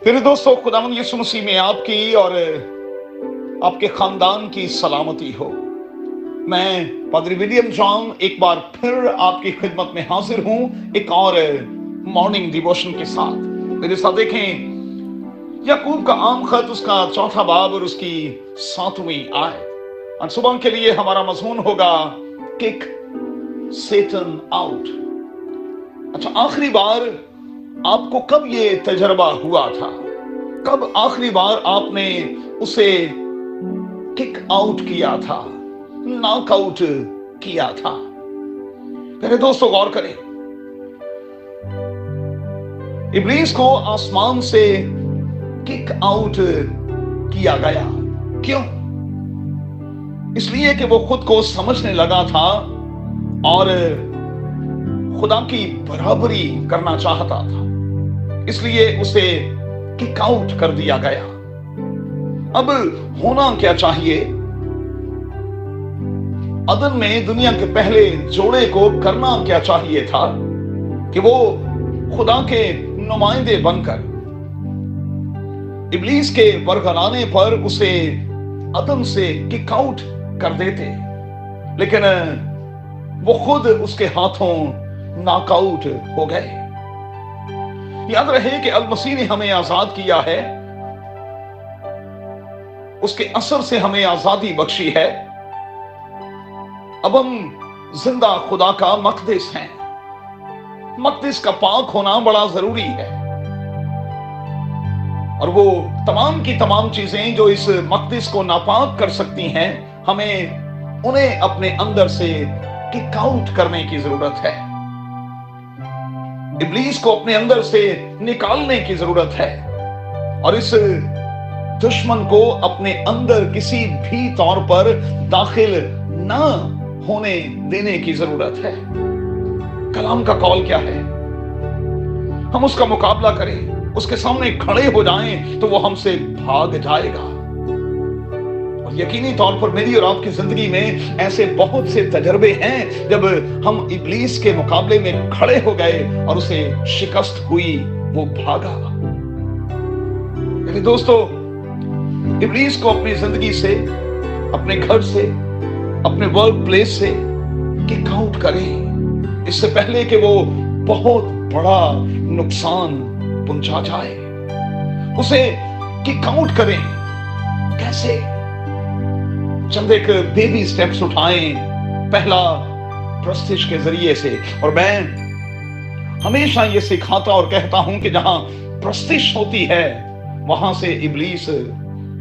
फिर दोस्तों, खुदावंद यीशु मसीह में आपकी और आपके खानदान की सलामती हो। मैं पादरी विलियम जॉन एक बार फिर आपकी खिदमत में हाजिर हूं एक और मॉर्निंग डिवोशन के साथ। मेरे साथ देखें याकूब का आम खत, उसका 4वां बाब और उसकी 7वीं आयत। और सुबह के लिए हमारा मजमून होगा किक सेटन आउट। अच्छा, आखिरी बार आपको कब ये तजर्बा हुआ था? कब आखिरी बार आपने उसे किक आउट किया था, नॉक आउट किया था? मेरे दोस्तों, गौर करें, इब्लीस को आसमान से किक आउट किया गया। क्यों? इसलिए कि वो खुद को समझने लगा था और खुदा की बराबरी करना चाहता था, इसलिए उसे किक आउट कर दिया गया। अब होना क्या चाहिए? अदन में दुनिया के पहले जोड़े को करना क्या चाहिए था कि वो खुदा के नुमाइंदे बनकर इब्लीस के बरगलाने पर उसे अदन से किक आउट कर देते, लेकिन वो खुद उसके हाथों नॉकआउट हो गए। याद रहे कि अल मसीह ने हमें आजाद किया है, उसके असर से हमें आजादी बख्शी है। अब हम जिंदा खुदा का मकदस हैं। मकदस का पाक होना बड़ा जरूरी है, और वो तमाम की तमाम चीजें जो इस मकदस को नापाक कर सकती हैं, हमें उन्हें अपने अंदर से किक आउट करने की जरूरत है। इब्लीस को अपने अंदर से निकालने की जरूरत है, और इस दुश्मन को अपने अंदर किसी भी तौर पर दाखिल ना होने देने की जरूरत है। कलाम का कॉल क्या है? हम उसका मुकाबला करें, उसके सामने खड़े हो जाएं तो वो हमसे भाग जाएगा। और यकीनी तौर पर मेरी और आपकी जिंदगी में ऐसे बहुत से तजर्बे हैं जब हम इब्लीस के मुकाबले में खड़े हो गए और उसे शिकस्त हुई, वो भागा। मेरे दोस्तों, इब्लीस को अपनी जिंदगी से, अपने घर से, अपने वर्क प्लेस से किक आउट करें, इससे पहले कि वो बहुत बड़ा नुकसान पहुंचा जाए। उसे किक आउट करें। कैसे? चंद एक बेबी स्टेप्स उठाएं। पहला, प्रस्तिश के जरिए से। और मैं हमेशा ये सिखाता और कहता हूं कि जहां प्रस्तिश होती है वहां से इब्लीस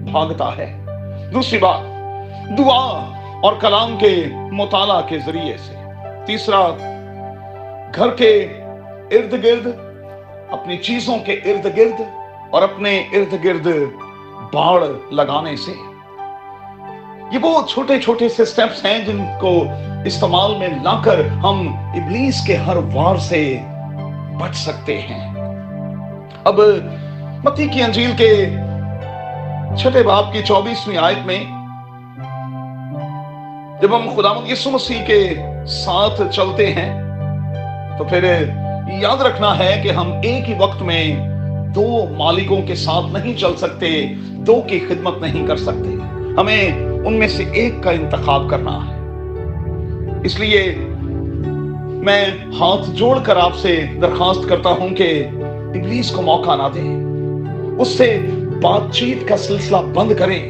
भागता है। दूसरी बात, दुआ और कलाम के मुताला के जरिए से। तीसरा, घर के इर्द गिर्द, अपनी चीजों के इर्द गिर्द और अपने इर्द गिर्द बाड़ लगाने से। ये वो छोटे छोटे से स्टेप्स हैं जिनको इस्तेमाल में लाकर हम इब्लीस के हर वार से बच सकते हैं। अब मत्ती की अंजील के 6 बाब की 24वीं आयत में जब हम खुदावंद यीशु मसीह के साथ चलते हैं तो फिर याद रखना है कि हम एक ही वक्त में 2 मालिकों के साथ नहीं चल सकते, 2 की खिदमत नहीं कर सकते। हमें उनमें से एक का इंतखाब करना है। इसलिए मैं हाथ जोड़कर आपसे दरखास्त करता हूं कि इब्लीस को मौका ना दें, उससे बातचीत का सिलसिला बंद करें।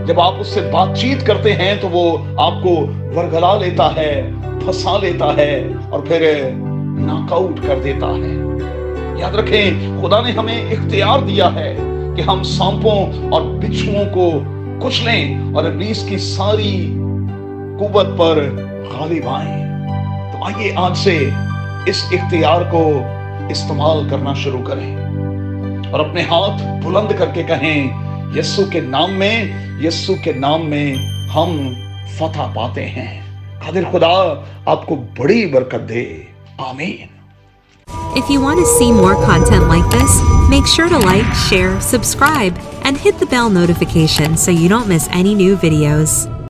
जब आप उससे बातचीत करते हैं तो वो आपको वरगला लेता है, फंसा लेता है और फिर नॉकआउट कर देता है। याद रखें, खुदा ने हमें इख्तियार दिया है कि हम सांपों और बिच्छुओं को कुचलें और इब्लीस की सारी कुव्वत पर गालिब आएं। तो आइए आज से इस इख्तियार को इस्तेमाल करना शुरू करें और अपने हाथ बुलंद करके कहें, यीशु के नाम में, यीशु के नाम में हम फतह पाते हैं। कादिर खुदा आपको बड़ी बरकत दे। आमीन। If you want to see more content like this, make sure to like, share, subscribe, and hit the bell notification so you don't miss any new videos.